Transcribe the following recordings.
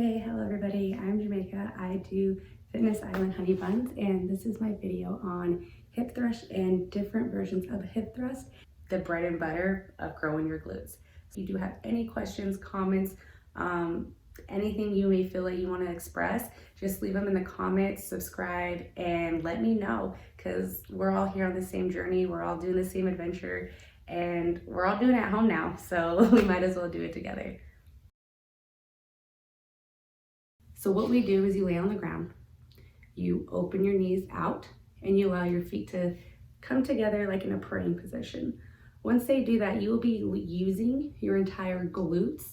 Okay, hello everybody, I'm Jamaica. I do Fitness Island Hunni Bunz, and this is my video on hip thrust and different versions of hip thrust, the bread and butter of growing your glutes. If you do have any questions, comments, anything you may feel like you want to express, just leave them in the comments, subscribe, and let me know, because we're all here on the same journey, we're all doing the same adventure, and we're all doing it at home now, so we might as well do it together. So what we do is you lay on the ground, you open your knees out, and you allow your feet to come together like in a praying position. Once they do that, you will be using your entire glutes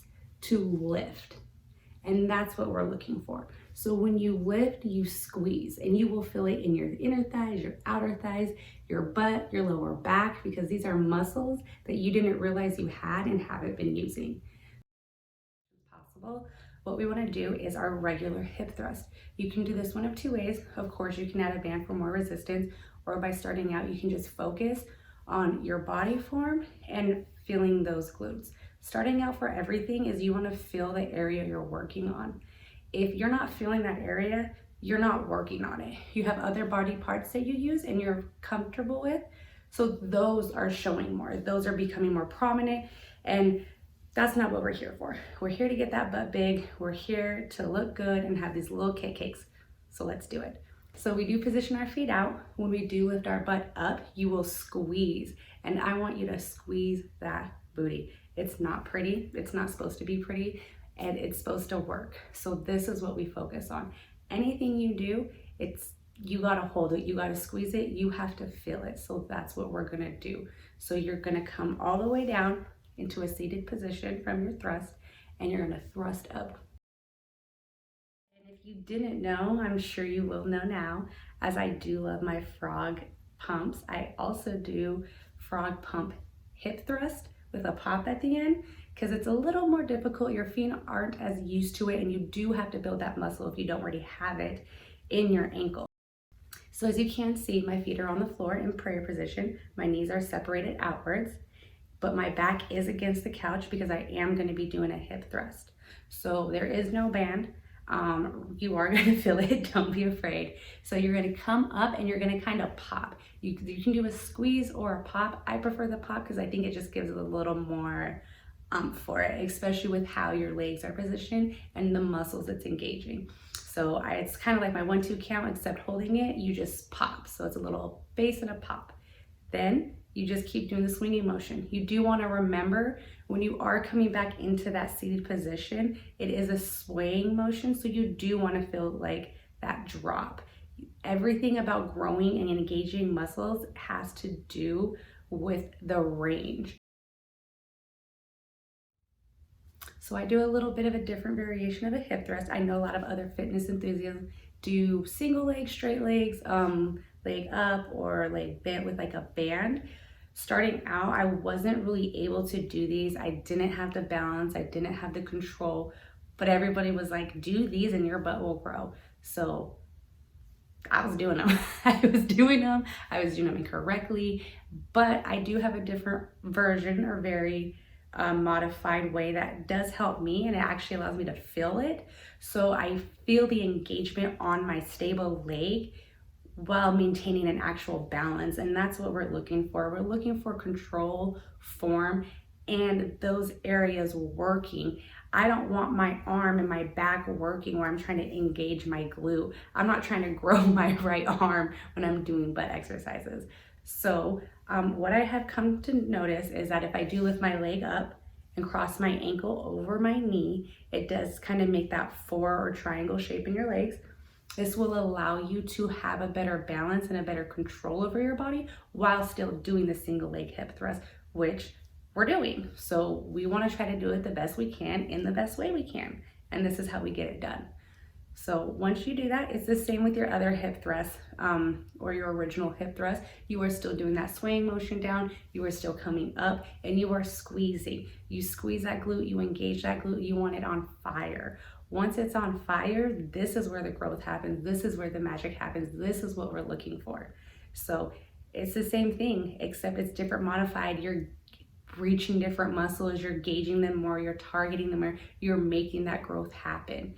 to lift. And that's what we're looking for. So when you lift, you squeeze, and you will feel it in your inner thighs, your outer thighs, your butt, your lower back, because these are muscles that you didn't realize you had and haven't been using. Possible. What we want to do is our regular hip thrust. You can do this one of two ways. Of course, you can add a band for more resistance, or by starting out, you can just focus on your body form and feeling those glutes. Starting out for everything is you want to feel the area you're working on. If you're not feeling that area, you're not working on it. You have other body parts that you use and you're comfortable with, so those are showing more. Those are becoming more prominent, and that's not what we're here for. We're here to get that butt big. We're here to look good and have these little cakes. So let's do it. So we do position our feet out. When we do lift our butt up, you will squeeze. And I want you to squeeze that booty. It's not pretty. It's not supposed to be pretty. And it's supposed to work. So this is what we focus on. Anything you do, you gotta hold it. You gotta squeeze it. You have to feel it. So that's what we're gonna do. So you're gonna come all the way down into a seated position from your thrust, and you're gonna thrust up. And if you didn't know, I'm sure you will know now, as I do love my frog pumps. I also do frog pump hip thrust with a pop at the end, because it's a little more difficult. Your feet aren't as used to it, and you do have to build that muscle if you don't already have it in your ankle. So as you can see, my feet are on the floor in prayer position. My knees are separated outwards, but my back is against the couch because I am going to be doing a hip thrust. So there is no band. You are going to feel it. Don't be afraid. So you're going to come up and you're going to kind of pop. You can do a squeeze or a pop. I prefer the pop because I think it just gives it a little more for it, especially with how your legs are positioned and the muscles it's engaging. So it's kind of like my 1-2 count, except holding it, you just pop. So it's a little bass and a pop. Then you just keep doing the swinging motion. You do want to remember when you are coming back into that seated position, it is a swaying motion, so you do want to feel like that drop. Everything about growing and engaging muscles has to do with the range. So I do a little bit of a different variation of a hip thrust. I know a lot of other fitness enthusiasts do single leg, straight legs, leg up or leg bent with like a band. Starting out, I wasn't really able to do these. I didn't have the balance, I didn't have the control, but everybody was like, do these and your butt will grow. So I was doing them. I was doing them incorrectly, but I do have a different version or very modified way that does help me, and it actually allows me to feel it. So I feel the engagement on my stable leg while maintaining an actual balance, and that's what we're looking for. We're looking for control, form, and those areas working. I don't want my arm and my back working where I'm trying to engage my glute. I'm not trying to grow my right arm when I'm doing butt exercises. So what I have come to notice is that if I do lift my leg up and cross my ankle over my knee, it does kind of make that 4 or triangle shape in your legs. This will allow you to have a better balance and a better control over your body while still doing the single leg hip thrust, which we're doing. So we want to try to do it the best we can in the best way we can. And this is how we get it done. So once you do that, it's the same with your other hip thrust or your original hip thrust. You are still doing that swaying motion down. You are still coming up and you are squeezing. You squeeze that glute, you engage that glute, you want it on fire. Once it's on fire, this is where the growth happens. This is where the magic happens. This is what we're looking for. So it's the same thing, except it's different modified. You're reaching different muscles, you're gauging them more, you're targeting them more, you're making that growth happen.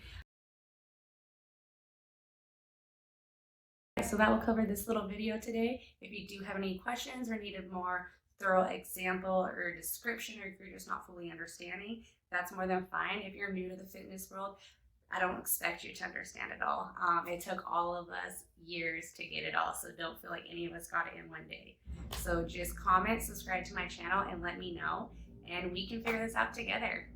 So that will cover this little video today. If you do have any questions or need a more thorough example or description, or if you're just not fully understanding, that's more than fine. If you're new to the fitness world, I don't expect you to understand it all. It took all of us years to get it all, so don't feel like any of us got it in one day. So just comment, subscribe to my channel, and let me know, and we can figure this out together.